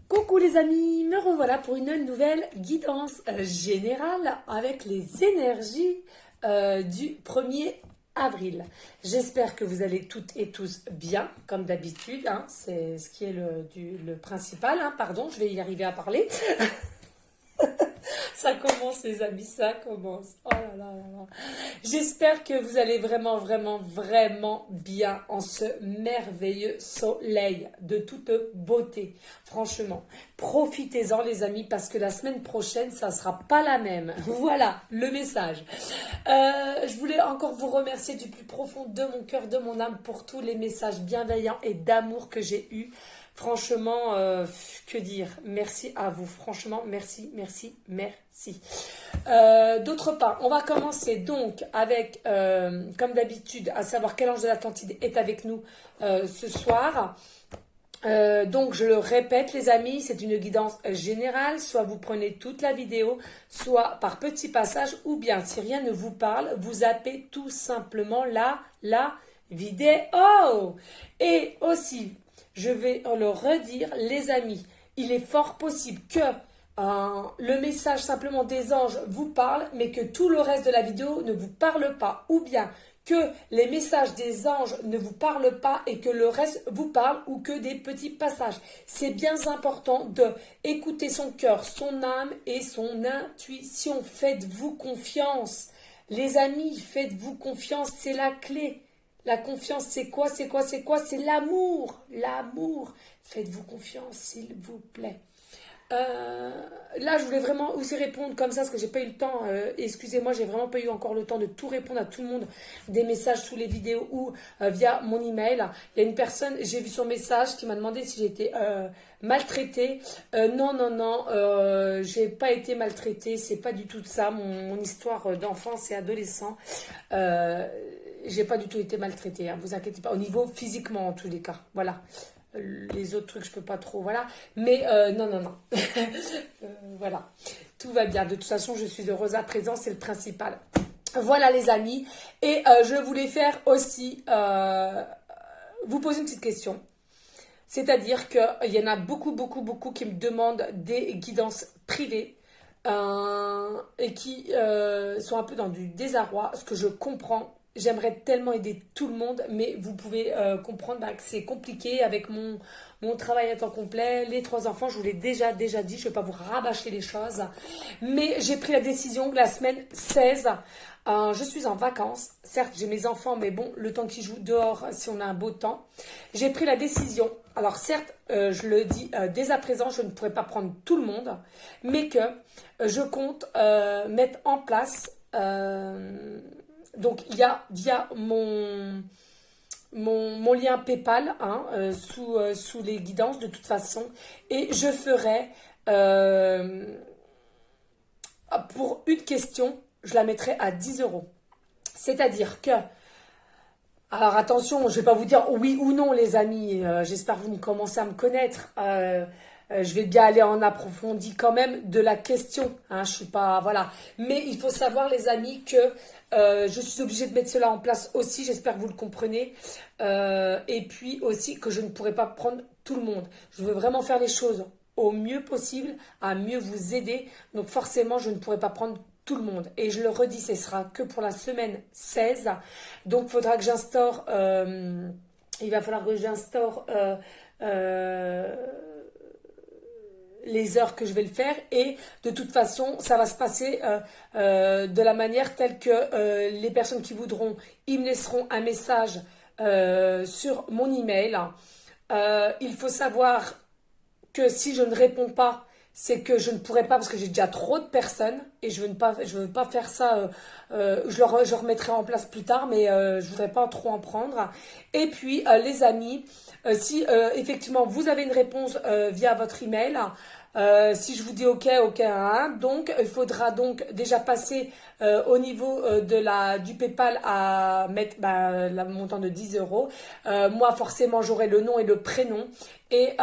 Coucou les amis, me revoilà pour une nouvelle guidance générale avec les énergies du 1er avril. J'espère que vous allez toutes et tous bien, comme d'habitude, hein, c'est ce qui est le principal, hein, pardon, je vais y arriver à parler. Ça commence les amis, ça commence. Oh là là là là. J'espère que vous allez vraiment, vraiment, vraiment bien en ce merveilleux soleil de toute beauté. Franchement, profitez-en les amis parce que la semaine prochaine, ça ne sera pas la même. Voilà le message. Je voulais encore vous remercier du plus profond de mon cœur, de mon âme pour tous les messages bienveillants et d'amour que j'ai eus. Franchement, que dire? Merci à vous. Franchement, merci, merci, merci. D'autre part, on va commencer donc avec, comme d'habitude, à savoir quel ange de l'Atlantide est avec nous ce soir. Donc, je le répète, les amis, c'est une guidance générale. Soit vous prenez toute la vidéo, soit par petits passages, ou bien, si rien ne vous parle, vous zappez tout simplement la vidéo. Et aussi, je vais le redire, les amis, il est fort possible que le message simplement des anges vous parle, mais que tout le reste de la vidéo ne vous parle pas. Ou bien que les messages des anges ne vous parlent pas et que le reste vous parle ou que des petits passages. C'est bien important de écouter son cœur, son âme et son intuition. Faites-vous confiance. Les amis, faites-vous confiance, c'est la clé. La confiance, c'est quoi? C'est quoi? C'est quoi? C'est l'amour. L'amour. Faites-vous confiance, s'il vous plaît. Là, je voulais vraiment aussi répondre comme ça, parce que j'ai pas eu le temps. Excusez-moi, j'ai vraiment pas eu encore le temps de tout répondre à tout le monde, des messages sous les vidéos ou via mon email. Il y a une personne, j'ai vu son message qui m'a demandé si j'étais maltraitée. Non, non, non, j'ai pas été maltraitée. C'est pas du tout ça. Mon histoire d'enfance et adolescent. J'ai pas du tout été maltraitée, hein, vous inquiétez pas. Au niveau physiquement, en tous les cas. Voilà. Les autres trucs, je peux pas trop. Voilà. Mais non, non, non. Voilà. Tout va bien. De toute façon, je suis heureuse à présent. C'est le principal. Voilà, les amis. Et je voulais faire aussi vous poser une petite question. C'est-à-dire qu'il y en a beaucoup, beaucoup, beaucoup qui me demandent des guidances privées. Et qui sont un peu dans du désarroi, ce que je comprends. J'aimerais tellement aider tout le monde, mais vous pouvez comprendre que c'est compliqué avec mon travail à temps complet, les 3 enfants, je vous l'ai déjà dit, je ne vais pas vous rabâcher les choses, mais j'ai pris la décision que la semaine 16, je suis en vacances, certes j'ai mes enfants, mais bon, le temps qu'ils jouent dehors, si on a un beau temps, j'ai pris la décision, alors certes, je le dis dès à présent, je ne pourrai pas prendre tout le monde, mais que je compte mettre en place... donc, il y a via mon lien PayPal hein, sous les guidances de toute façon. Et je ferai, pour une question, je la mettrai à 10 euros. C'est-à-dire que, alors attention, je ne vais pas vous dire oui ou non les amis, j'espère que vous commencez à me connaître. Je vais bien aller en approfondi quand même de la question. Hein, je suis pas voilà, mais il faut savoir les amis que je suis obligée de mettre cela en place aussi. J'espère que vous le comprenez. Et puis aussi que je ne pourrai pas prendre tout le monde. Je veux vraiment faire les choses au mieux possible, à mieux vous aider. Donc forcément, je ne pourrai pas prendre tout le monde. Et je le redis, ce sera que pour la semaine 16. Donc il faudra que j'instaure. Il va falloir que j'instaure. Les heures que je vais le faire et de toute façon ça va se passer de la manière telle que les personnes qui voudront ils me laisseront un message sur mon email. Il faut savoir que si je ne réponds pas c'est que je ne pourrai pas parce que j'ai déjà trop de personnes et je veux pas faire ça. Je remettrai en place plus tard, mais je voudrais pas trop en prendre. Et puis les amis, si effectivement vous avez une réponse via votre email, si je vous dis OK, hein, donc il faudra donc déjà passer au niveau du PayPal à mettre le montant de 10 euros. Moi forcément j'aurai le nom et le prénom et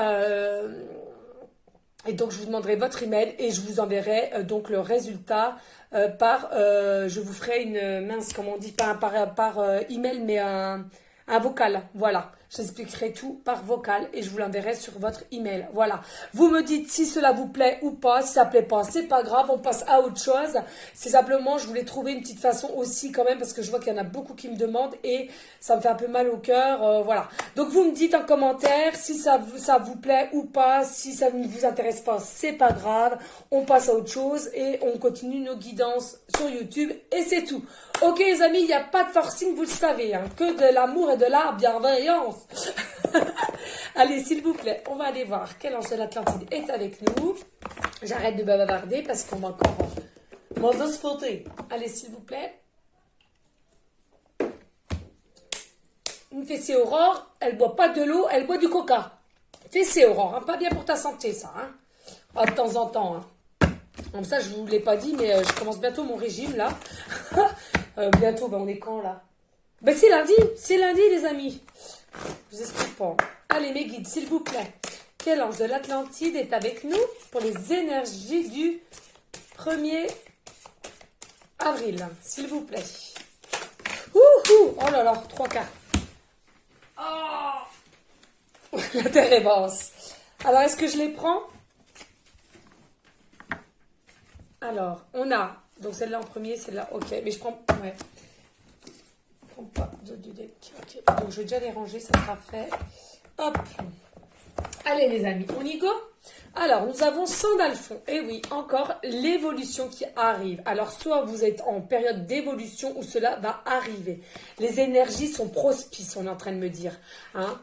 donc, je vous demanderai votre email et je vous enverrai donc le résultat je vous ferai une, mince, comment on dit, pas par email, mais un vocal. Voilà. J'expliquerai tout par vocal et je vous l'enverrai sur votre email. Voilà. Vous me dites si cela vous plaît ou pas. Si ça plaît pas, c'est pas grave. On passe à autre chose. C'est simplement, je voulais trouver une petite façon aussi quand même parce que je vois qu'il y en a beaucoup qui me demandent et ça me fait un peu mal au cœur. Voilà. Donc vous me dites en commentaire si ça vous plaît ou pas. Si ça ne vous intéresse pas, c'est pas grave. On passe à autre chose et on continue nos guidances sur YouTube et c'est tout. Ok les amis, il n'y a pas de forcing, vous le savez, hein, que de l'amour et de la bienveillance. Allez, s'il vous plaît, on va aller voir quel ange de l'Atlantide est avec nous. J'arrête de bavarder parce qu'on va encore m'en spotter. Allez, s'il vous plaît. Une fessée Aurore, elle boit pas de l'eau, elle boit du coca. Fessée Aurore, hein, pas bien pour ta santé ça. Hein. Ah, de temps en temps. Hein. Comme ça, je vous l'ai pas dit, mais je commence bientôt mon régime là. Bientôt, on est quand là? C'est lundi les amis. Je vous explique pas. Allez mes guides, s'il vous plaît. Quel ange de l'Atlantide est avec nous pour les énergies du 1er avril, s'il vous plaît. Ouhou, oh là là, 3 quarts. Oh la terre est basse. Alors, est-ce que je les prends? Alors, on a, donc celle-là en premier, celle-là, ok, mais je prends, ouais. Je prends pas du deck, ok. Donc, je vais déjà les ranger, ça sera fait. Hop. Allez les amis, on y go? Alors, nous avons Sandalphon. Et oui, encore l'évolution qui arrive. Alors, soit vous êtes en période d'évolution ou cela va arriver. Les énergies sont prospices, on est en train de me dire. Hein.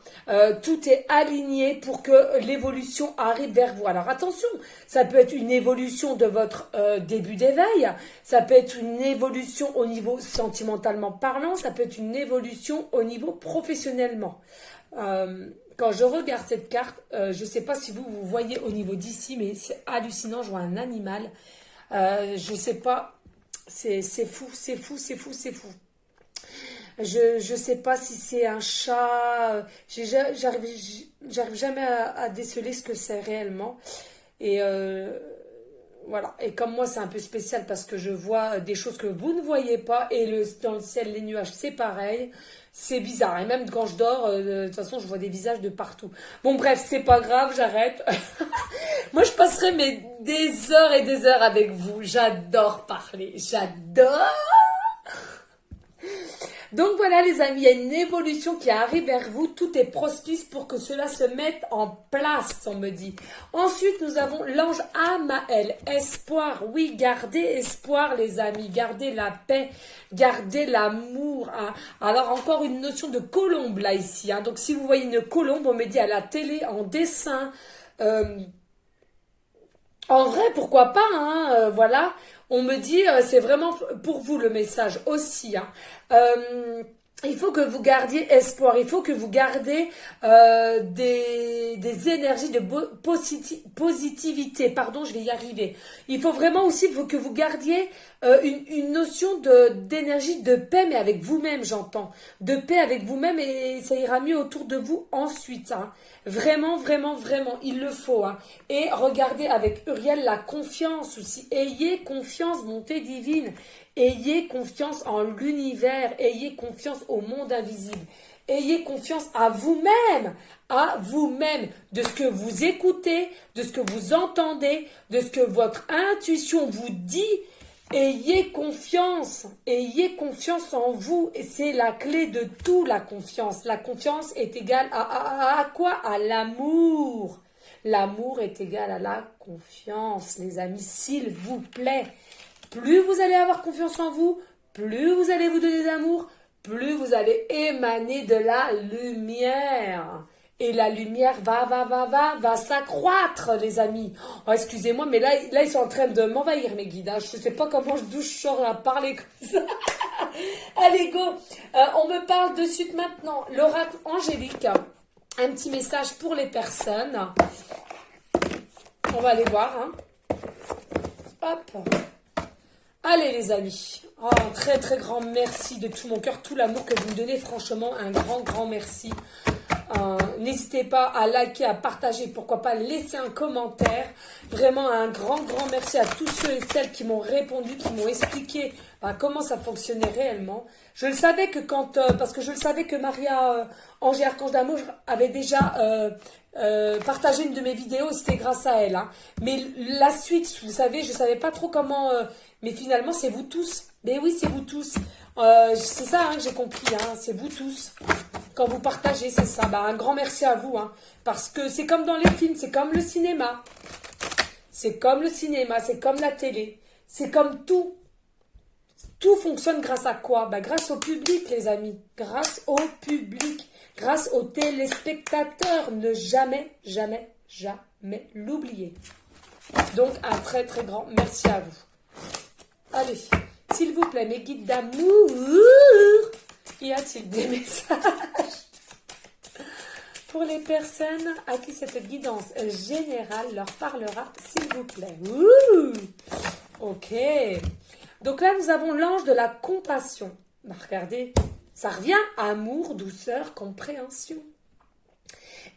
Tout est aligné pour que l'évolution arrive vers vous. Alors, attention, ça peut être une évolution de votre début d'éveil. Ça peut être une évolution au niveau sentimentalement parlant. Ça peut être une évolution au niveau professionnellement. Quand je regarde cette carte, je ne sais pas si vous voyez au niveau d'ici, mais c'est hallucinant, je vois un animal. Je ne sais pas, c'est fou, c'est fou, c'est fou, c'est fou. Je ne sais pas si c'est un chat, j'arrive jamais à déceler ce que c'est réellement. Et voilà, et comme moi c'est un peu spécial parce que je vois des choses que vous ne voyez pas et dans le ciel, les nuages, c'est pareil. C'est bizarre. Et même quand je dors, de toute façon, je vois des visages de partout. Bon, bref, c'est pas grave, j'arrête. Moi, je passerai des heures et des heures avec vous. J'adore parler. J'adore. Donc voilà les amis, il y a une évolution qui arrive vers vous, tout est prospice pour que cela se mette en place, on me dit. Ensuite, nous avons l'ange Amaël, espoir, oui, gardez espoir les amis, gardez la paix, gardez l'amour. Hein. Alors encore une notion de colombe là ici, hein. Donc si vous voyez une colombe, on me dit à la télé, en dessin, en vrai, pourquoi pas, hein, voilà. On me dit, c'est vraiment pour vous le message aussi. Hein. Il faut que vous gardiez espoir, il faut que vous gardez des énergies de positivité. Pardon, je vais y arriver. Il faut vraiment aussi que vous gardiez une notion d'énergie de paix, mais avec vous-même, j'entends. De paix avec vous-même et ça ira mieux autour de vous ensuite. Hein. Vraiment, vraiment, vraiment, il le faut. Hein. Et regardez avec Uriel la confiance aussi. Ayez confiance, montée divine. Ayez confiance en l'univers. Ayez confiance au monde invisible. Ayez confiance à vous-même, de ce que vous écoutez, de ce que vous entendez, de ce que votre intuition vous dit. Ayez confiance en vous et c'est la clé de tout, la confiance. La confiance est égale à quoi? À l'amour. L'amour est égal à la confiance, les amis, s'il vous plaît. Plus vous allez avoir confiance en vous, plus vous allez vous donner d'amour, plus vous allez émaner de la lumière. Et la lumière va s'accroître, les amis. Oh, excusez-moi, mais là, ils sont en train de m'envahir, mes guides. Hein. Je ne sais pas d'où je sors à parler comme ça. Allez, go. On me parle de suite maintenant. L'oracle angélique. Un petit message pour les personnes. On va aller voir. Hein. Hop. Allez, les amis. Oh, un très, très grand merci de tout mon cœur. Tout l'amour que vous me donnez. Franchement, un grand, grand merci. n'hésitez pas à liker, à partager, pourquoi pas laisser un commentaire. Vraiment un grand merci à tous ceux et celles qui m'ont répondu, qui m'ont expliqué comment ça fonctionnait réellement. Je le savais que parce que je le savais que Maria Ange et Archange d'amour avait déjà partagé une de mes vidéos, c'était grâce à elle. Hein. Mais la suite, vous savez, je savais pas trop comment, mais finalement c'est vous tous. Mais oui, c'est vous tous. C'est ça que j'ai compris, hein, c'est vous tous. Quand vous partagez, c'est ça. Un grand merci à vous, hein, parce que c'est comme dans les films, c'est comme le cinéma. C'est comme le cinéma, c'est comme la télé. C'est comme tout. Tout fonctionne grâce à quoi? Grâce au public, les amis. Grâce au public. Grâce aux téléspectateurs. Ne jamais l'oublier. Donc, un très grand merci à vous. Allez, s'il vous plaît, mes guides d'amour, y a-t-il des messages pour les personnes à qui cette guidance générale leur parlera, s'il vous plaît? Ok. Donc là, nous avons l'ange de la compassion. Regardez, ça revient à amour, douceur, compréhension.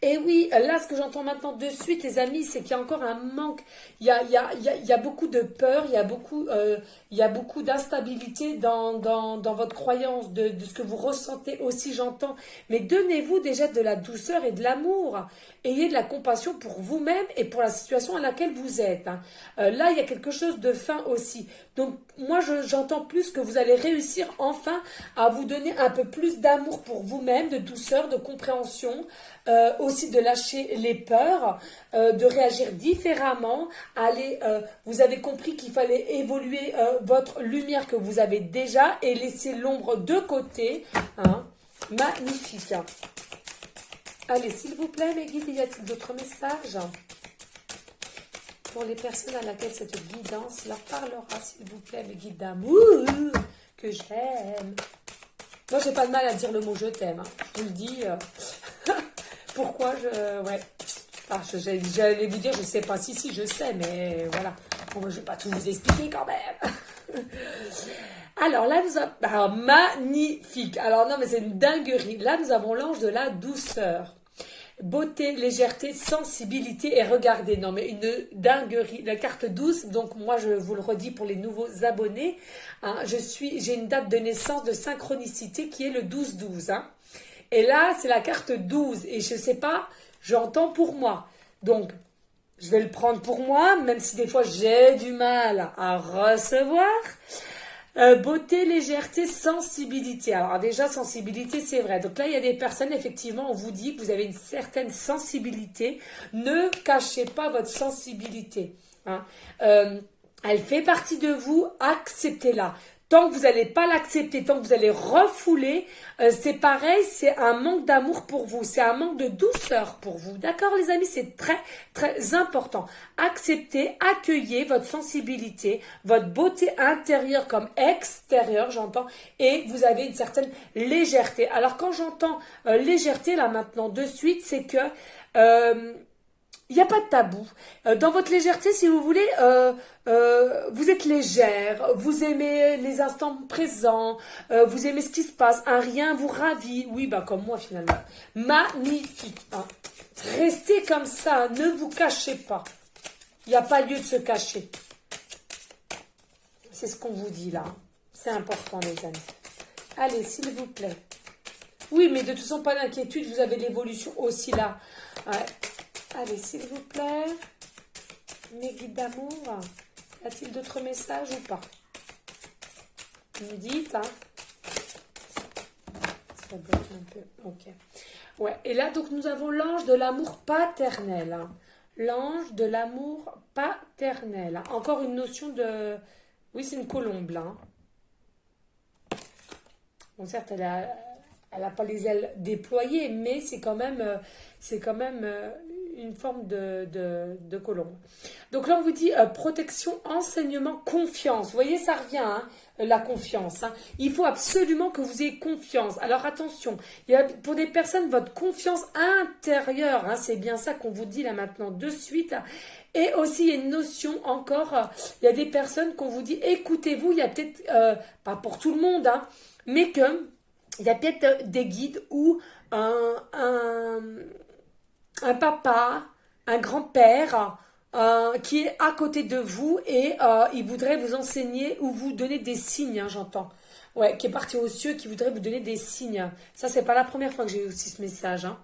Et oui, là, ce que j'entends maintenant de suite, les amis, c'est qu'il y a encore un manque. Il y a beaucoup de peur, il y a beaucoup d'instabilité dans votre croyance, de ce que vous ressentez aussi, j'entends. Mais donnez-vous déjà de la douceur et de l'amour. Ayez de la compassion pour vous-même et pour la situation à laquelle vous êtes. Hein. Là, il y a quelque chose de fin aussi. Donc, moi, j'entends plus que vous allez réussir enfin à vous donner un peu plus d'amour pour vous-même, de douceur, de compréhension, aussi de lâcher les peurs, de réagir différemment. Vous avez compris qu'il fallait évoluer votre lumière que vous avez déjà et laisser l'ombre de côté. Hein. Magnifique. Allez, s'il vous plaît, mes guides, y a-t-il d'autres messages pour les personnes à laquelle cette guidance leur parlera, s'il vous plaît, mes guides d'amour que j'aime. Moi, j'ai pas de mal à dire le mot je t'aime. Hein. Je vous le dis. Pourquoi ouais. J'allais vous dire, je sais pas. Si, je sais, mais voilà. Bon, je vais pas tout vous expliquer quand même. Alors là, nous avons... magnifique. Alors non, mais c'est une dinguerie. Là, nous avons l'ange de la douceur. Beauté, légèreté, sensibilité. Et regardez, non mais une dinguerie. La carte 12, donc moi, je vous le redis pour les nouveaux abonnés. Hein, j'ai une date de naissance de synchronicité qui est le 12-12. Hein. Et là, c'est la carte 12. Et je ne sais pas, j'entends pour moi. Donc, je vais le prendre pour moi, même si des fois j'ai du mal à recevoir. Beauté, légèreté, sensibilité. Alors déjà, sensibilité, c'est vrai. Donc là, il y a des personnes, effectivement, on vous dit que vous avez une certaine sensibilité. Ne cachez pas votre sensibilité. Hein. Elle fait partie de vous, acceptez-la. Tant que vous n'allez pas l'accepter, tant que vous allez refouler, c'est pareil, c'est un manque d'amour pour vous, c'est un manque de douceur pour vous. D'accord les amis, c'est très important. Acceptez, accueillez votre sensibilité, votre beauté intérieure comme extérieure, j'entends, et vous avez une certaine légèreté. Alors quand j'entends légèreté là maintenant de suite, c'est que... il n'y a pas de tabou. Dans votre légèreté, si vous voulez, vous êtes légère, vous aimez les instants présents, vous aimez ce qui se passe, un rien vous ravit. Oui, comme moi finalement. Magnifique. Hein. Restez comme ça, ne vous cachez pas. Il n'y a pas lieu de se cacher. C'est ce qu'on vous dit là. C'est important les amis. Allez, s'il vous plaît. Oui, mais de toute façon, pas d'inquiétude, vous avez l'évolution aussi là. Ouais. Allez, s'il vous plaît, mes guides d'amour, y a-t-il d'autres messages ou pas? Vous me dites, hein? Ça bloque un peu, ok. Ouais, et là, donc, nous avons l'ange de l'amour paternel. Hein. L'ange de l'amour paternel. Hein. Encore une notion de... Oui, c'est une colombe, là. Hein. Bon, certes, elle n'a pas les ailes déployées, mais c'est quand même une forme de colombe. Donc là, on vous dit protection, enseignement, confiance. Vous voyez, ça revient, hein, la confiance. Hein. Il faut absolument que vous ayez confiance. Alors attention, il y a, pour des personnes, votre confiance intérieure, hein, c'est bien ça qu'on vous dit là maintenant de suite. Et aussi, il y a une notion encore, il y a des personnes qu'on vous dit, écoutez-vous, il y a peut-être, pas pour tout le monde, hein, mais que... il y a peut-être des guides ou un, un papa, un grand-père qui est à côté de vous et il voudrait vous enseigner ou vous donner des signes, hein, j'entends. Ouais, qui est parti aux cieux, qui voudrait vous donner des signes. Ça, c'est pas la première fois que j'ai aussi ce message, hein.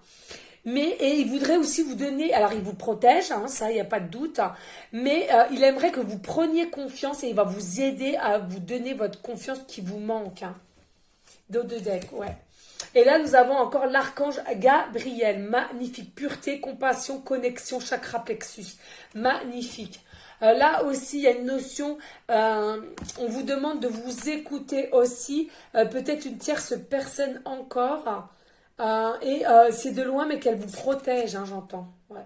Mais et il voudrait aussi vous donner, alors il vous protège, hein, ça, il n'y a pas de doute, hein, mais il aimerait que vous preniez confiance et il va vous aider à vous donner votre confiance qui vous manque, hein. Dos de deck, ouais. Et là, nous avons encore l'archange Gabriel. Magnifique. Pureté, compassion, connexion, chakra plexus. Magnifique. Là aussi, il y a une notion, on vous demande de vous écouter aussi, peut-être une tierce personne encore, et c'est de loin, mais qu'elle vous protège, hein, j'entends. Ouais.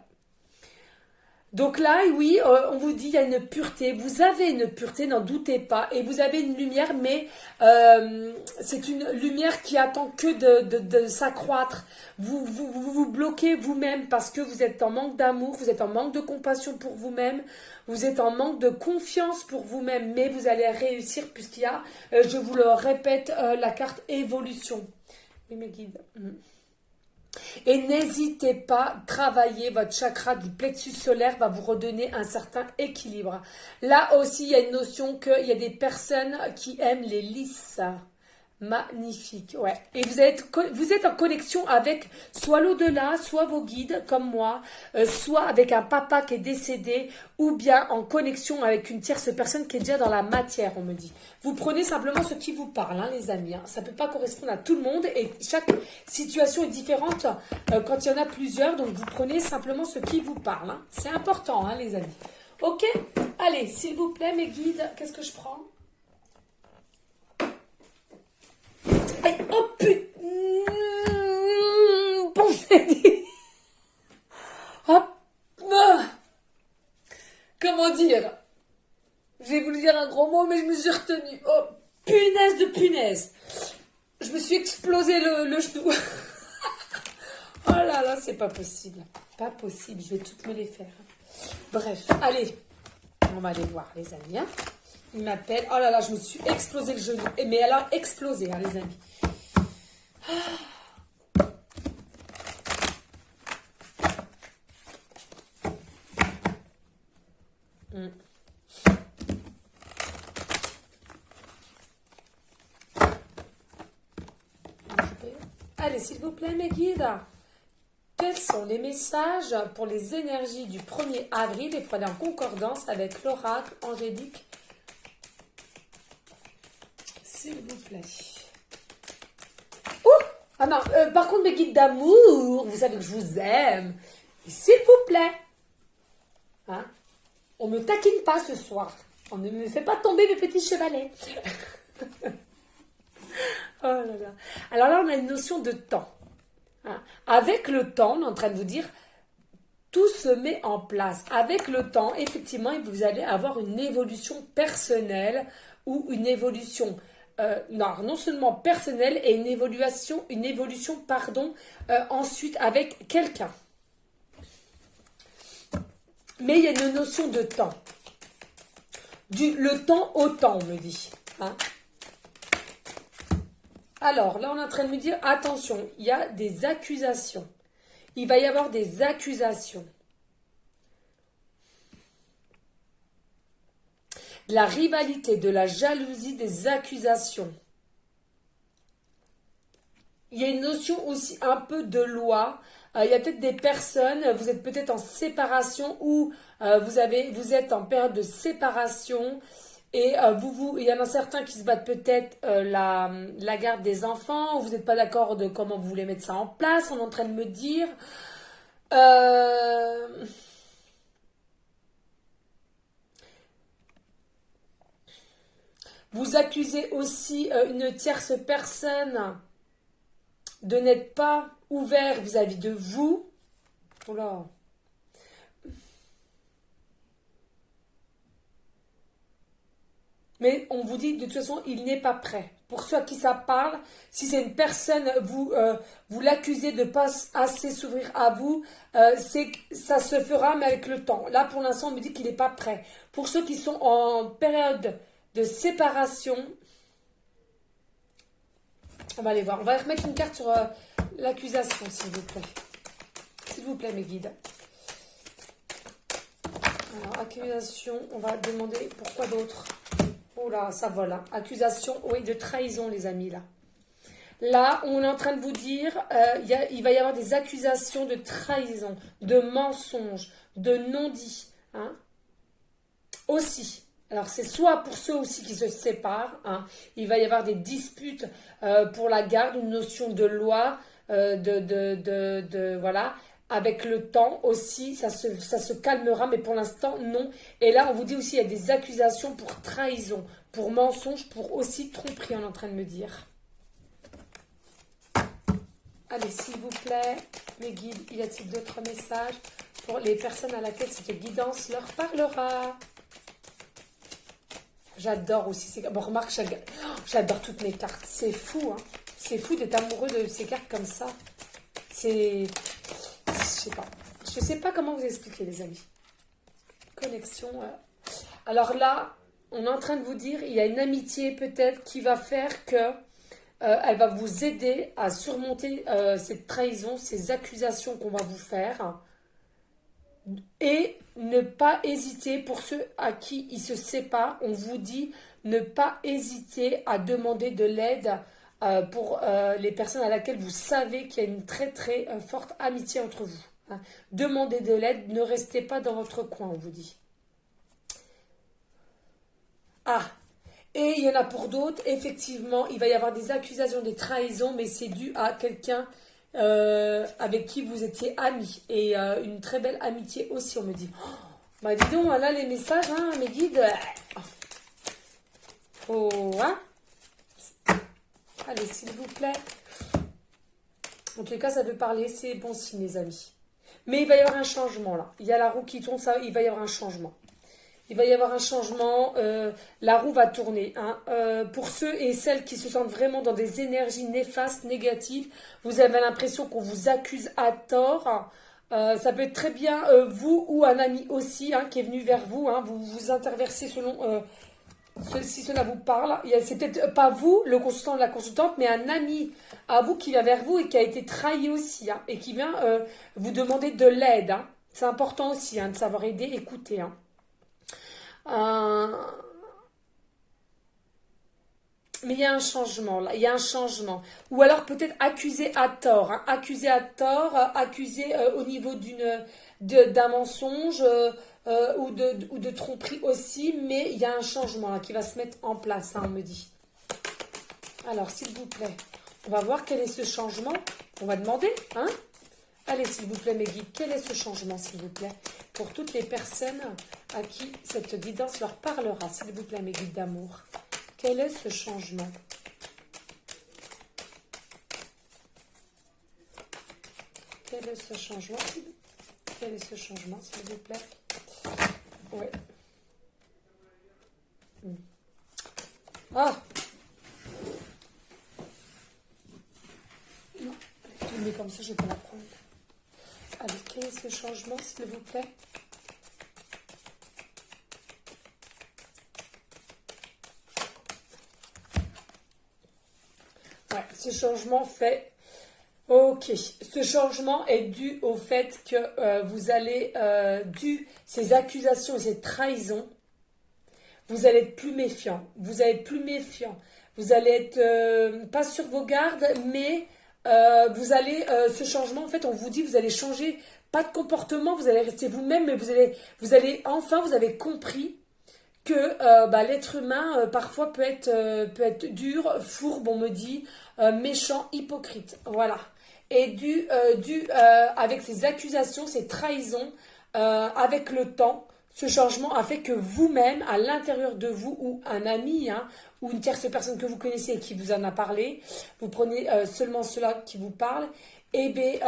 Donc là, oui, on vous dit il y a une pureté. Vous avez une pureté, n'en doutez pas. Et vous avez une lumière, mais c'est une lumière qui attend que de s'accroître. Vous bloquez vous-même parce que vous êtes en manque d'amour, vous êtes en manque de compassion pour vous-même, vous êtes en manque de confiance pour vous-même. Mais vous allez réussir puisqu'il y a, je vous le répète, la carte évolution. Oui, mes guides. Et n'hésitez pas, travailler votre chakra du plexus solaire va vous redonner un certain équilibre. Là aussi, il y a une notion qu'il y a des personnes qui aiment les lys. Magnifique, ouais. Et vous êtes en connexion avec soit l'au-delà, soit vos guides, comme moi, soit avec un papa qui est décédé, ou bien en connexion avec une tierce personne qui est déjà dans la matière, on me dit. Vous prenez simplement ce qui vous parle, hein, les amis. Hein. Ça ne peut pas correspondre à tout le monde et chaque situation est différente quand il y en a plusieurs. Donc, vous prenez simplement ce qui vous parle. Hein. C'est important, hein, les amis. Ok? Allez, s'il vous plaît, mes guides, qu'est-ce que je prends? Aïe, oh putain, bon, hop, comment dire? J'ai voulu dire un gros mot, mais je me suis retenue. Oh, punaise de punaise. Je me suis explosé le genou. Oh là là, c'est pas possible. Pas possible, je vais toutes me les faire. Bref, allez, on va aller voir, les amis. Hein. Il m'appelle. Oh là là, je me suis explosé le genou. Mais alors, explosé, hein, les amis. Allez, s'il vous plaît, mes guides. Quels sont les messages pour les énergies du 1er avril et prenez en concordance avec l'oracle angélique, s'il vous plaît. Ouh! Ah non, par contre, mes guides d'amour, vous savez que je vous aime. S'il vous plaît. Hein? On ne me taquine pas ce soir. On ne me fait pas tomber mes petits chevalets. Oh là là. Alors là, on a une notion de temps. Hein. Avec le temps, on est en train de vous dire, tout se met en place. Avec le temps, effectivement, vous allez avoir une évolution personnelle ou une évolution, non seulement personnelle, et une évolution, ensuite avec quelqu'un. Mais il y a une notion de temps. Le temps au temps, on me dit. Hein. Alors, là, on est en train de me dire, attention, il y a des accusations. Il va y avoir des accusations. De la rivalité, de la jalousie, des accusations. Il y a une notion aussi un peu de loi. Il y a peut-être des personnes, vous êtes peut-être en séparation ou vous êtes en période de séparation. Et il y en a certains qui se battent peut-être la garde des enfants, ou vous n'êtes pas d'accord de comment vous voulez mettre ça en place, on est en train de me dire. Vous accusez aussi une tierce personne de n'être pas ouvert vis-à-vis de vous. Oula. Mais on vous dit, de toute façon, il n'est pas prêt. Pour ceux à qui ça parle, si c'est une personne, vous l'accusez de ne pas assez s'ouvrir à vous, ça se fera, mais avec le temps. Là, pour l'instant, on me dit qu'il n'est pas prêt. Pour ceux qui sont en période de séparation, on va aller voir. On va remettre une carte sur L'accusation, s'il vous plaît. S'il vous plaît, mes guides. Alors, accusation, on va demander pourquoi d'autre. Oh là, ça vole. Hein. Accusation, oui, de trahison, les amis, là. Là, on est en train de vous dire, il va y avoir des accusations de trahison, de mensonges, de non-dits. Hein. Aussi. Alors, c'est soit pour ceux aussi qui se séparent. Hein, il va y avoir des disputes pour la garde, une notion de loi, voilà. Avec le temps aussi, ça se calmera, mais pour l'instant, non. Et là, on vous dit aussi, il y a des accusations pour trahison, pour mensonge, pour aussi tromperie, on est en train de me dire. Allez, s'il vous plaît, mes guides, y a-t-il d'autres messages pour les personnes à laquelle cette guidance leur parlera? J'adore aussi. Bon, remarque, j'adore toutes mes cartes. C'est fou, hein. C'est fou d'être amoureux de ces cartes comme ça. C'est... Je sais pas comment vous expliquer, les amis. Connexion. Alors là, on est en train de vous dire, il y a une amitié peut-être qui va faire que elle va vous aider à surmonter cette trahison, ces accusations qu'on va vous faire. Et ne pas hésiter, pour ceux à qui ils se séparent, on vous dit ne pas hésiter à demander de l'aide pour les personnes à laquelle vous savez qu'il y a une très très forte amitié entre vous. Hein. Demandez de l'aide, ne restez pas dans votre coin, on vous dit. Ah, et il y en a pour d'autres, effectivement, il va y avoir des accusations, des trahisons, mais c'est dû à quelqu'un avec qui vous étiez amis. Et une très belle amitié aussi, on me dit. Oh, bah dis donc, là les messages, hein, mes guides. Oh, hein. Allez, s'il vous plaît. En tout cas, ça veut parler, c'est bon signe, les amis. Mais il va y avoir un changement, là. Il y a la roue qui tourne, ça, il va y avoir un changement. Il va y avoir un changement, la roue va tourner. Hein. Pour ceux et celles qui se sentent vraiment dans des énergies néfastes, négatives, vous avez l'impression qu'on vous accuse à tort. Ça peut être très bien vous ou un ami aussi hein, qui est venu vers vous. Hein, vous vous interversez selon si cela vous parle. C'est peut-être pas vous, le consultant ou la consultante, mais un ami à vous qui vient vers vous et qui a été trahi aussi. Hein, et qui vient vous demander de l'aide. Hein. C'est important aussi hein, de savoir aider, écouter. Hein. Mais il y a un changement là, il y a un changement. Ou alors peut-être accusé à tort, hein, accusé à tort, accusé au niveau d'un mensonge ou de tromperie aussi, mais il y a un changement là qui va se mettre en place, hein, on me dit. Alors s'il vous plaît, on va voir quel est ce changement. On va demander, hein. Allez, s'il vous plaît, mes guides, quel est ce changement, s'il vous plaît, pour toutes les personnes à qui cette guidance leur parlera, s'il vous plaît, mes guides d'amour. Quel est ce changement? Quel est ce changement? Quel est ce changement, s'il vous plaît? Ouais. Ah! Non, mais comme ça, je vais pas la prendre. Allez, quel est ce changement, s'il vous plaît? Ouais, ce changement fait... Ok, ce changement est dû au fait que vous allez, dû ces accusations, ces trahisons, vous allez être plus méfiant. Vous allez être plus méfiant. Vous allez être pas sur vos gardes, mais vous allez, ce changement, en fait, on vous dit, vous allez changer, pas de comportement, vous allez rester vous-même, mais vous allez, enfin, vous avez compris que l'être humain, parfois, peut être dur, fourbe, on me dit, méchant, hypocrite. Voilà. Et avec ces accusations, ces trahisons, avec le temps, ce changement a fait que vous-même, à l'intérieur de vous, ou un ami, hein, ou une tierce personne que vous connaissez et qui vous en a parlé, vous prenez seulement cela qui vous parle, et bien,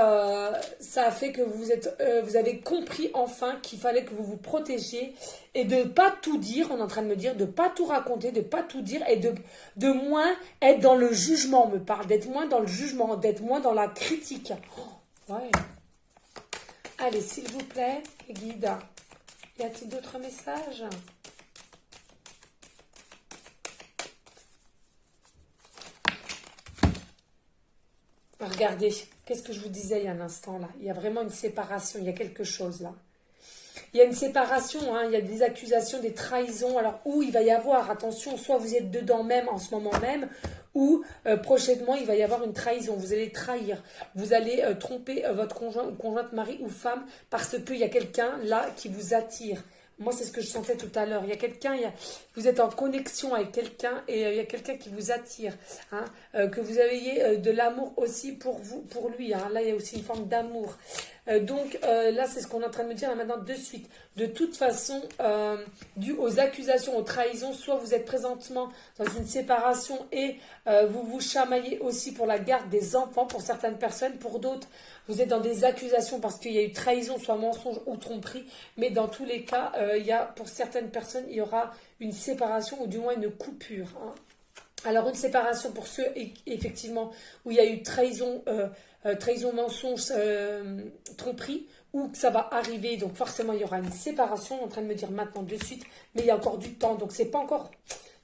ça a fait que vous avez compris enfin qu'il fallait que vous vous protégiez et de ne pas tout dire, on est en train de me dire, de ne pas tout raconter, de ne pas tout dire et de moins être dans le jugement, on me parle, d'être moins dans le jugement, d'être moins dans la critique. Oh, ouais. Allez, s'il vous plaît, guide. Y a-t-il d'autres messages? Regardez, qu'est-ce que je vous disais il y a un instant là? Il y a vraiment une séparation, il y a quelque chose là. Il y a une séparation, hein, il y a des accusations, des trahisons. Alors, où il va y avoir, attention, soit vous êtes dedans même en ce moment même, ou prochainement, il va y avoir une trahison. Vous allez trahir, vous allez tromper votre conjoint ou conjointe, mari ou femme, parce qu'il y a quelqu'un là qui vous attire. Moi, c'est ce que je sentais tout à l'heure. Il y a quelqu'un, vous êtes en connexion avec quelqu'un et il y a quelqu'un qui vous attire. Hein, que vous ayez de l'amour aussi pour vous, pour lui. Hein. Là, il y a aussi une forme d'amour. Donc là, c'est ce qu'on est en train de me dire là maintenant de suite. De toute façon, dû aux accusations, aux trahisons, soit vous êtes présentement dans une séparation et vous vous chamaillez aussi pour la garde des enfants pour certaines personnes. Pour d'autres, vous êtes dans des accusations parce qu'il y a eu trahison, soit mensonge ou tromperie. Mais dans tous les cas, pour certaines personnes, il y aura une séparation ou du moins une coupure. Hein. Alors une séparation pour ceux effectivement où il y a eu trahison, trahison, mensonge, tromperie, ou que ça va arriver, donc forcément il y aura une séparation, on est en train de me dire maintenant de suite, mais il y a encore du temps, donc c'est pas encore,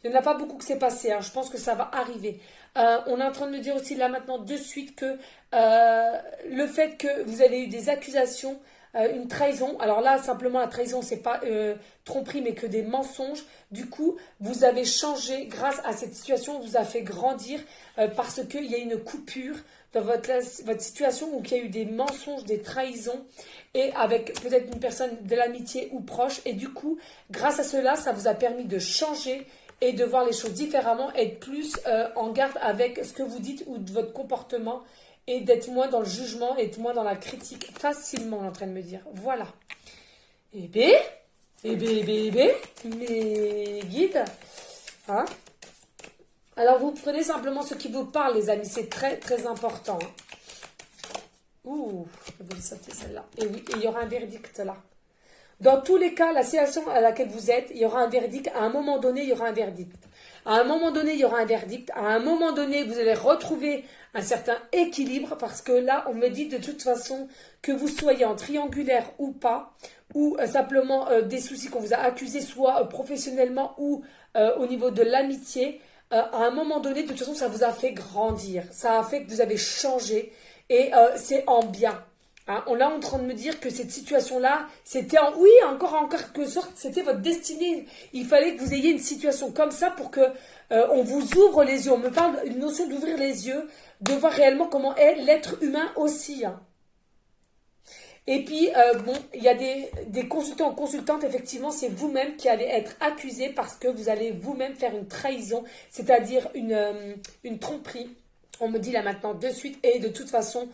il n'y en a pas beaucoup que c'est passé, hein, je pense que ça va arriver. On est en train de me dire aussi là maintenant de suite que le fait que vous avez eu des accusations, une trahison. Alors là, simplement, la trahison, c'est pas tromperie, mais que des mensonges. Du coup, vous avez changé grâce à cette situation, vous a fait grandir parce qu'il y a une coupure dans votre situation où il y a eu des mensonges, des trahisons et avec peut-être une personne de l'amitié ou proche. Et du coup, grâce à cela, ça vous a permis de changer et de voir les choses différemment, être plus en garde avec ce que vous dites ou de votre comportement et d'être moins dans le jugement, être moins dans la critique facilement, on est en train de me dire. Voilà. Eh bien, mes guides. Hein? Alors, vous prenez simplement ce qui vous parle, les amis. C'est très, très important. Hein. Ouh, je vais vous sauter celle-là. Et oui, il y aura un verdict là. Dans tous les cas, la situation à laquelle vous êtes, il y aura un verdict. À un moment donné, il y aura un verdict. À un moment donné, il y aura un verdict. À un moment donné, vous allez retrouver un certain équilibre parce que là, on me dit de toute façon que vous soyez en triangulaire ou pas, ou simplement des soucis qu'on vous a accusés, soit professionnellement ou au niveau de l'amitié. À un moment donné, de toute façon, ça vous a fait grandir. Ça a fait que vous avez changé et c'est en bien. Hein, on est en train de me dire que cette situation-là, c'était oui, encore en quelque sorte, c'était votre destinée. Il fallait que vous ayez une situation comme ça pour que on vous ouvre les yeux. On me parle d'une notion d'ouvrir les yeux, de voir réellement comment est l'être humain aussi. Hein. Et puis, bon, il y a des consultants ou consultantes, effectivement, c'est vous-même qui allez être accusé parce que vous allez vous-même faire une trahison, c'est-à-dire une tromperie. On me dit là maintenant de suite et de toute façon,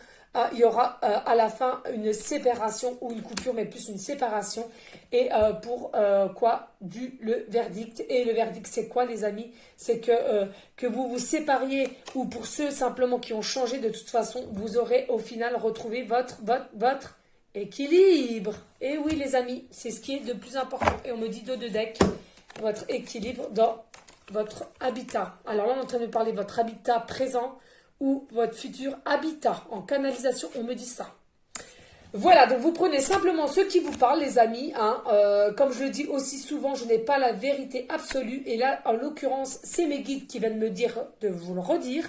il y aura à la fin une séparation ou une coupure, mais plus une séparation. Et pour quoi? Le verdict. Et le verdict, c'est quoi, les amis? C'est que vous vous sépariez ou pour ceux simplement qui ont changé, de toute façon, vous aurez au final retrouvé votre équilibre. Et oui, les amis, c'est ce qui est de plus important. Et on me dit dos de deck, votre équilibre dans votre habitat. Alors là, on est en train de parler de votre habitat présent ou votre futur habitat. En canalisation, on me dit ça. Voilà, donc vous prenez simplement ce qui vous parle, les amis. Hein. Comme je le dis aussi souvent, je n'ai pas la vérité absolue. Et là, en l'occurrence, c'est mes guides qui viennent me dire de vous le redire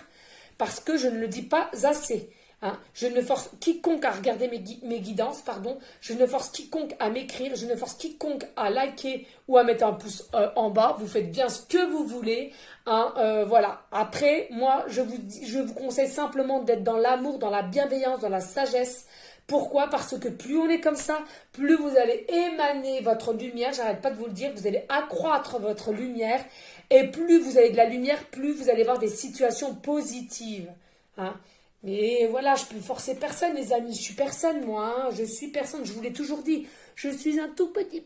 parce que je ne le dis pas assez. Hein, je ne force quiconque à regarder mes guidances, pardon. Je ne force quiconque à m'écrire, je ne force quiconque à liker ou à mettre un pouce en bas. Vous faites bien ce que vous voulez. Hein, voilà. Après, moi, je vous conseille simplement d'être dans l'amour, dans la bienveillance, dans la sagesse. Pourquoi? Parce que plus on est comme ça, plus vous allez émaner votre lumière. J'arrête pas de vous le dire. Vous allez accroître votre lumière. Et plus vous avez de la lumière, plus vous allez avoir des situations positives. Hein. Mais voilà, je peux forcer personne, les amis. Je suis personne, moi. Hein. Je suis personne. Je vous l'ai toujours dit. Je suis un tout petit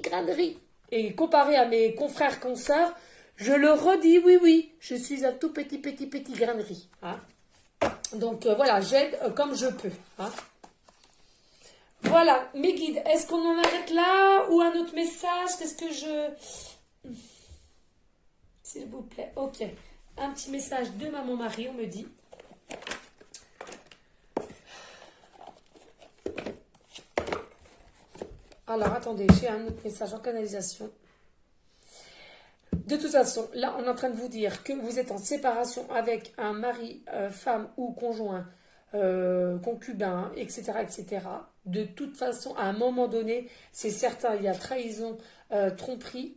grain de riz. Et comparé à mes confrères, consoeurs, je le redis, oui. Je suis un tout petit grain de riz. Hein. Donc voilà, j'aide comme je peux. Hein. Voilà, mes guides. Est-ce qu'on en arrête là ou un autre message? Qu'est-ce que je... S'il vous plaît. Ok. Un petit message de maman Marie, on me dit. Alors, attendez, j'ai un autre message en canalisation. De toute façon, là, on est en train de vous dire que vous êtes en séparation avec un mari, femme ou conjoint concubin, etc., etc. De toute façon, à un moment donné, c'est certain, il y a trahison, tromperie,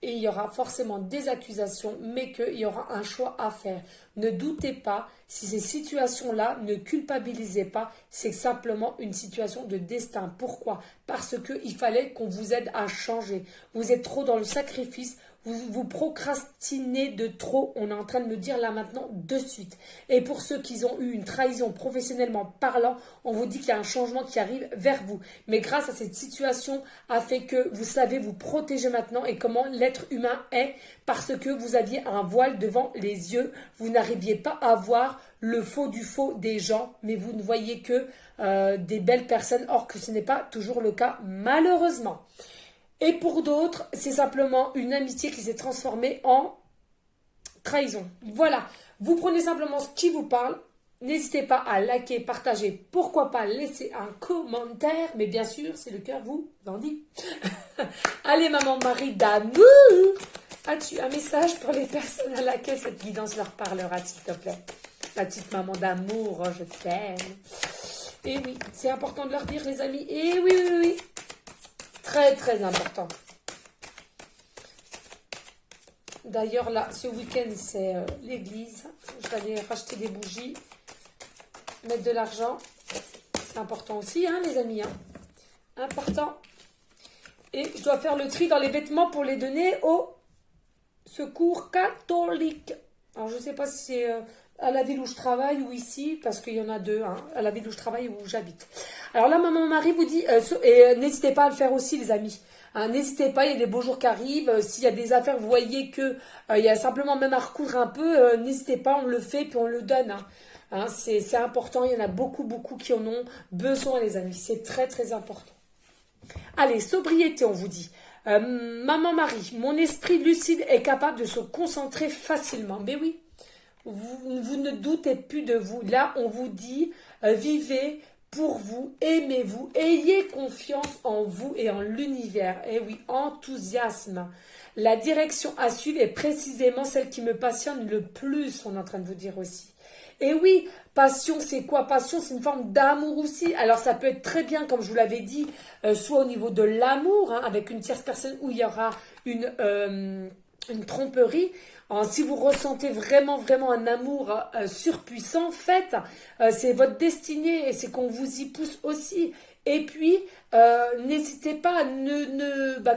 et il y aura forcément des accusations, mais qu'il y aura un choix à faire. Ne doutez pas, si ces situations-là, ne culpabilisez pas, c'est simplement une situation de destin. Pourquoi? Parce qu'il fallait qu'on vous aide à changer. Vous êtes trop dans le sacrifice, vous procrastinez de trop, on est en train de me dire là maintenant de suite. Et pour ceux qui ont eu une trahison professionnellement parlant, on vous dit qu'il y a un changement qui arrive vers vous. Mais grâce à cette situation a fait que vous savez vous protéger maintenant et comment l'être humain est parce que vous aviez un voile devant les yeux. Vous n'arriviez pas à voir le faux du faux des gens, mais vous ne voyez que des belles personnes, or que ce n'est pas toujours le cas malheureusement. Et pour d'autres, c'est simplement une amitié qui s'est transformée en trahison. Voilà, vous prenez simplement ce qui vous parle. N'hésitez pas à liker, partager, pourquoi pas laisser un commentaire. Mais bien sûr, si le cœur vous en dit. Allez, maman Marie d'amour, as-tu un message pour les personnes à laquelle cette guidance leur parlera, s'il te plaît? La petite maman d'amour, oh, je t'aime. Et oui, c'est important de leur dire, les amis. Et oui, oui, oui. Très, très important. D'ailleurs, là, ce week-end, c'est l'église. Je vais aller racheter des bougies, mettre de l'argent. C'est important aussi, hein, les amis. Hein. Important. Et je dois faire le tri dans les vêtements pour les donner au secours catholique. Alors, je ne sais pas si c'est à la ville où je travaille ou ici, parce qu'il y en a deux, hein, à la ville où je travaille ou où j'habite. Alors là, maman Marie vous dit, et n'hésitez pas à le faire aussi, les amis. Hein, n'hésitez pas, il y a des beaux jours qui arrivent. S'il y a des affaires, vous voyez que il y a simplement même à recoudre un peu, n'hésitez pas, on le fait puis on le donne. Hein. Hein, c'est important, il y en a beaucoup, beaucoup qui en ont besoin, les amis. C'est très, très important. Allez, sobriété, on vous dit. Maman Marie, mon esprit lucide est capable de se concentrer facilement. Mais oui, vous ne doutez plus de vous. Là, on vous dit, vivez pour vous, aimez-vous, ayez confiance en vous et en l'univers. Et oui, enthousiasme. La direction à suivre est précisément celle qui me passionne le plus, on est en train de vous dire aussi. Et oui, passion, c'est quoi? Passion, c'est une forme d'amour aussi. Alors, ça peut être très bien, comme je vous l'avais dit, soit au niveau de l'amour, hein, avec une tierce personne où il y aura une tromperie. Alors, si vous ressentez vraiment, vraiment un amour surpuissant, faites. C'est votre destinée et c'est qu'on vous y pousse aussi. Et puis, n'hésitez pas,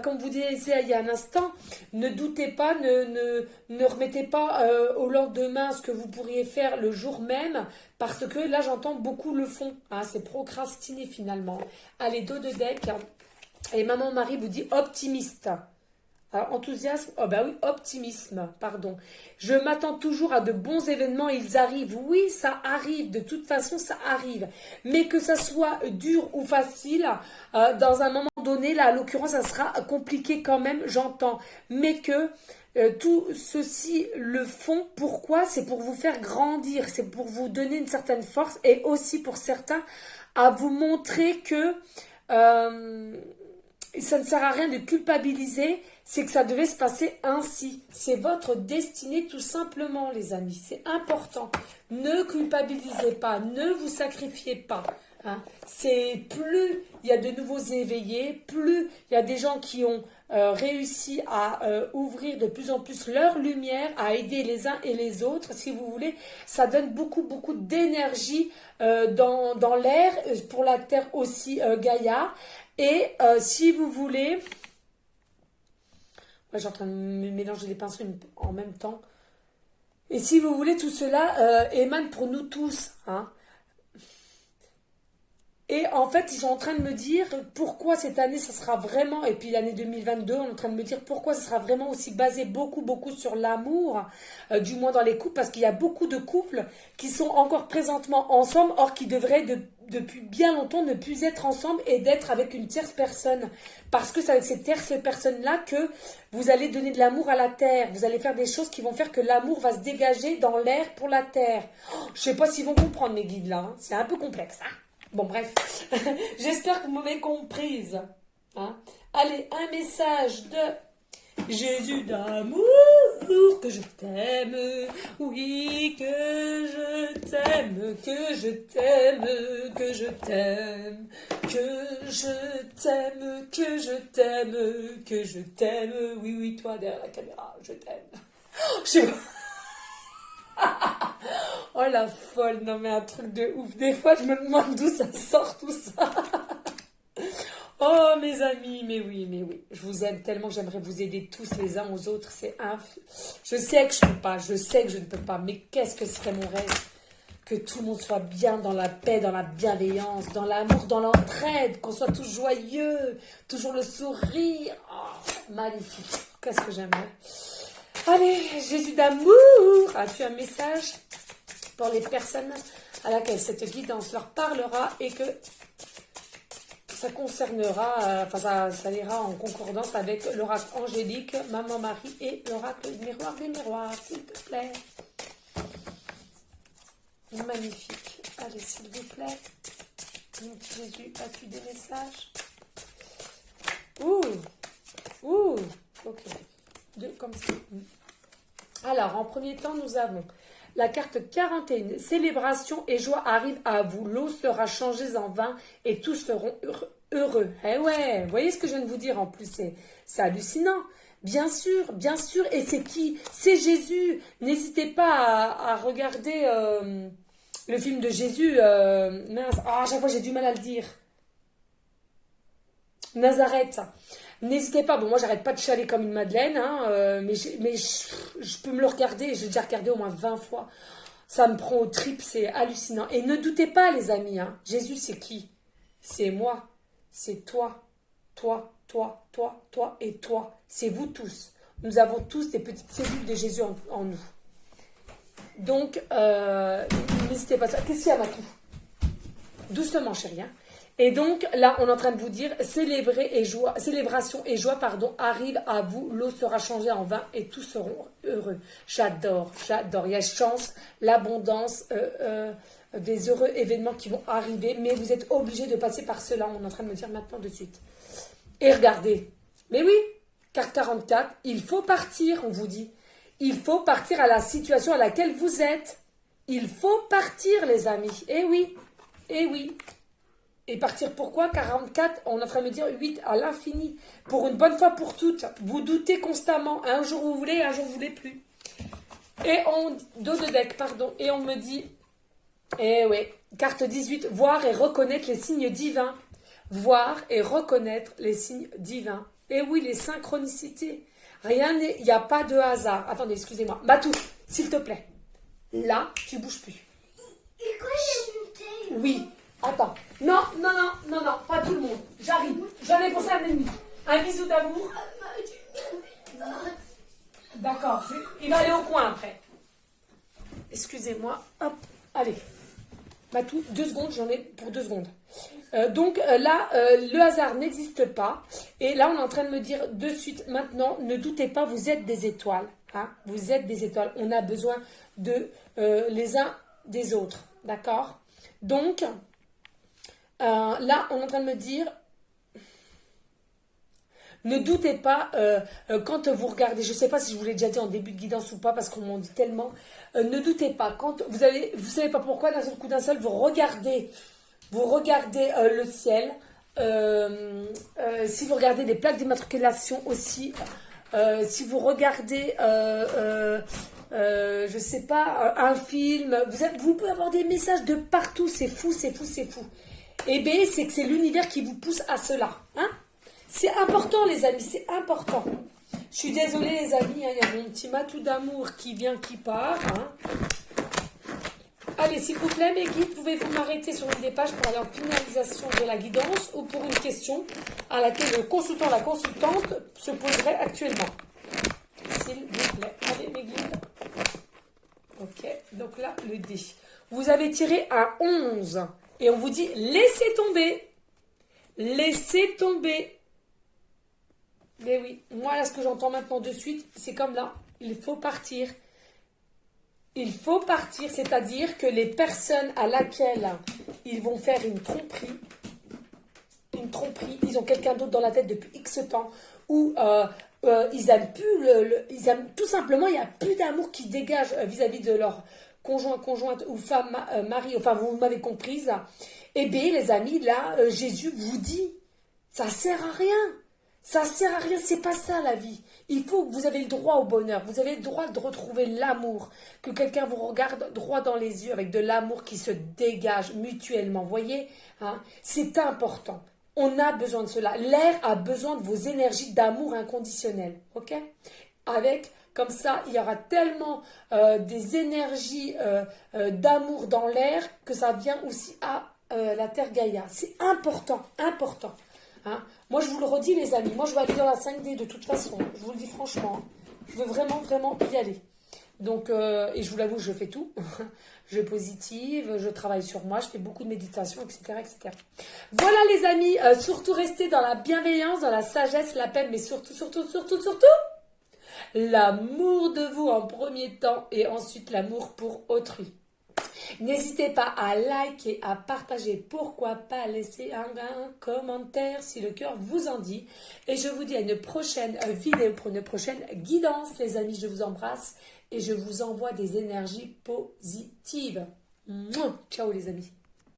comme vous disiez il y a un instant, ne doutez pas, ne remettez pas au lendemain ce que vous pourriez faire le jour même, parce que là, j'entends beaucoup le fond. Hein, c'est procrastiner finalement. Allez, dos de deck. Et maman Marie vous dit optimiste. Alors, enthousiasme, oh bah oui, optimisme, pardon. Je m'attends toujours à de bons événements, ils arrivent. Oui, ça arrive, de toute façon, ça arrive. Mais que ça soit dur ou facile, dans un moment donné, là, à l'occurrence, ça sera compliqué quand même, j'entends. Mais que tout ceci le font, pourquoi? C'est pour vous faire grandir, c'est pour vous donner une certaine force et aussi pour certains, à vous montrer que ça ne sert à rien de culpabiliser, c'est que ça devait se passer ainsi. C'est votre destinée tout simplement, les amis. C'est important. Ne culpabilisez pas, ne vous sacrifiez pas. Hein. C'est plus il y a de nouveaux éveillés, plus il y a des gens qui ont réussi à ouvrir de plus en plus leur lumière, à aider les uns et les autres, si vous voulez. Ça donne beaucoup, beaucoup d'énergie dans l'air, pour la terre aussi, Gaïa. Et si vous voulez, je suis en train de me mélanger les pinceaux en même temps. Et si vous voulez, tout cela émane pour nous tous. Hein. Et en fait, ils sont en train de me dire pourquoi cette année, ça sera vraiment, et puis l'année 2022, on est en train de me dire pourquoi ça sera vraiment aussi basé beaucoup, beaucoup sur l'amour, du moins dans les couples, parce qu'il y a beaucoup de couples qui sont encore présentement ensemble, or qui devraient depuis bien longtemps ne plus être ensemble et d'être avec une tierce personne. Parce que c'est avec cette tierce personne-là que vous allez donner de l'amour à la terre. Vous allez faire des choses qui vont faire que l'amour va se dégager dans l'air pour la terre. Oh, je sais pas s'ils vont comprendre mes guides là, hein. C'est un peu complexe. Hein. Bon, bref, j'espère que vous m'avez comprise. Hein. Allez, un message de Jésus d'amour. d'amour, que je t'aime, oui, que je t'aime, que je t'aime, que je t'aime, que je t'aime, que je t'aime, que je t'aime, oui, oui, toi derrière la caméra, je t'aime. Je sais pas. Oh la folle, non mais un truc de ouf. Des fois, je me demande d'où ça sort tout ça. Oh mes amis, mais oui, mais oui. Je vous aime tellement, j'aimerais vous aider tous les uns aux autres. Je sais que je peux pas, je sais que je ne peux pas, mais qu'est-ce que serait mon rêve? Que tout le monde soit bien dans la paix, dans la bienveillance, dans l'amour, dans l'entraide, qu'on soit tous joyeux, toujours le sourire. Oh, magnifique. Qu'est-ce que j'aimerais? Allez, Jésus d'amour, as-tu un message pour les personnes à laquelle cette guidance leur parlera et que ça concernera, ça ira en concordance avec l'oracle angélique, Maman Marie et l'oracle miroir des miroirs, s'il te plaît. Magnifique. Allez, s'il vous plaît. Mon petit Jésus, as-tu des messages? Ouh, ok. Deux, comme ça. Alors, en premier temps, nous avons la carte 41. Célébration et joie arrivent à vous. L'eau sera changée en vin et tous seront heureux. Eh ouais, vous voyez ce que je viens de vous dire en plus, c'est hallucinant. Bien sûr, et c'est qui? C'est Jésus. N'hésitez pas à regarder le film de Jésus. Mince, à chaque fois j'ai du mal à le dire. Nazareth. N'hésitez pas, bon moi j'arrête pas de chialer comme une madeleine, hein, mais je peux me le regarder, j'ai déjà regardé au moins 20 fois. Ça me prend aux tripes, c'est hallucinant. Et ne doutez pas les amis, hein, Jésus c'est qui? C'est moi, c'est toi et toi. C'est vous tous. Nous avons tous des petites cellules de Jésus en nous. Donc, n'hésitez pas. Qu'est-ce qu'il y a, Matou? Doucement, chérie. Hein. Et donc, là, on est en train de vous dire, célébration et joie, arrive à vous. L'eau sera changée en vin et tous seront heureux. J'adore. Il y a chance, l'abondance, des heureux événements qui vont arriver, mais vous êtes obligés de passer par cela. On est en train de me dire maintenant de suite. Et regardez. Mais oui, carte 44, il faut partir, on vous dit. Il faut partir à la situation à laquelle vous êtes. Il faut partir, les amis. Eh oui. Et partir pourquoi? 44, on est en train de me dire 8 à l'infini. Pour une bonne fois pour toutes. Vous doutez constamment. Un jour vous voulez, un jour vous voulez plus. Et dos de deck, pardon. Et on me dit, eh oui, carte 18, voir et reconnaître les signes divins. Voir et reconnaître les signes divins. Et oui, les synchronicités. Il n'y a pas de hasard. Attendez, excusez-moi. Matou, s'il te plaît. Là, tu bouges plus. Et quoi j'ai monté? Oui. Attends. Non, pas tout le monde. J'arrive. J'en ai pensé à un ennemi. Un bisou d'amour. D'accord. Il va aller au coin après. Excusez-moi. Hop. Allez. Matou, 2 secondes. J'en ai pour 2 secondes. Donc là, le hasard n'existe pas. Et là, on est en train de me dire de suite, maintenant, ne doutez pas, vous êtes des étoiles. Hein, vous êtes des étoiles. On a besoin de les uns des autres. D'accord? Donc, là, on est en train de me dire, ne doutez pas, quand vous regardez, je ne sais pas si je vous l'ai déjà dit en début de guidance ou pas, parce qu'on m'en dit tellement, ne doutez pas, quand vous savez pas pourquoi, d'un seul coup d'un seul, vous regardez le ciel, si vous regardez des plaques d'immatriculation aussi, si vous regardez, je sais pas, un film, vous pouvez avoir des messages de partout, c'est fou. Et bien, c'est que c'est l'univers qui vous pousse à cela. Hein? C'est important, les amis, c'est important. Je suis désolée, les amis, il y a mon petit matou d'amour qui vient, qui part. Hein? Allez, s'il vous plaît, mes guides, pouvez-vous m'arrêter sur une des pages pour aller en finalisation de la guidance ou pour une question à laquelle le consultant, la consultante se poserait actuellement. S'il vous plaît. Allez, mes guides. Ok, donc là, le dé. Vous avez tiré un 11 et on vous dit laissez tomber. Laissez tomber. Mais oui, moi, là, ce que j'entends maintenant de suite, c'est comme là, il faut partir. Il faut partir, c'est-à-dire que les personnes à laquelle ils vont faire une tromperie, une tromperie, ils ont quelqu'un d'autre dans la tête depuis X temps, ou ils aiment plus, ils aiment, tout simplement, il n'y a plus d'amour qui dégage vis-à-vis de leur conjoint, conjointe ou femme, mari, enfin vous m'avez comprise. Eh bien les amis, là, Jésus vous dit, ça sert à rien. Ça sert à rien, c'est pas ça la vie. Il faut, vous avez le droit au bonheur, vous avez le droit de retrouver l'amour, que quelqu'un vous regarde droit dans les yeux avec de l'amour qui se dégage mutuellement, voyez, hein, c'est important. On a besoin de cela. L'air a besoin de vos énergies d'amour inconditionnel, ok? Avec, comme ça, il y aura tellement des énergies d'amour dans l'air que ça vient aussi à la Terre Gaïa. C'est important, important. Hein. Moi, je vous le redis, les amis. Moi, je vais aller dans la 5D de toute façon. Je vous le dis franchement. Hein. Je veux vraiment, vraiment y aller. Donc, et je vous l'avoue, je fais tout. Je positive, je travaille sur moi, je fais beaucoup de méditation, etc. etc. Voilà, les amis. Surtout restez dans la bienveillance, dans la sagesse, la paix, mais surtout, surtout, surtout, surtout, l'amour de vous en premier temps et ensuite l'amour pour autrui. N'hésitez pas à liker, à partager, pourquoi pas laisser un commentaire si le cœur vous en dit. Et je vous dis à une prochaine vidéo pour une prochaine guidance, les amis. Je vous embrasse et je vous envoie des énergies positives. Ciao les amis.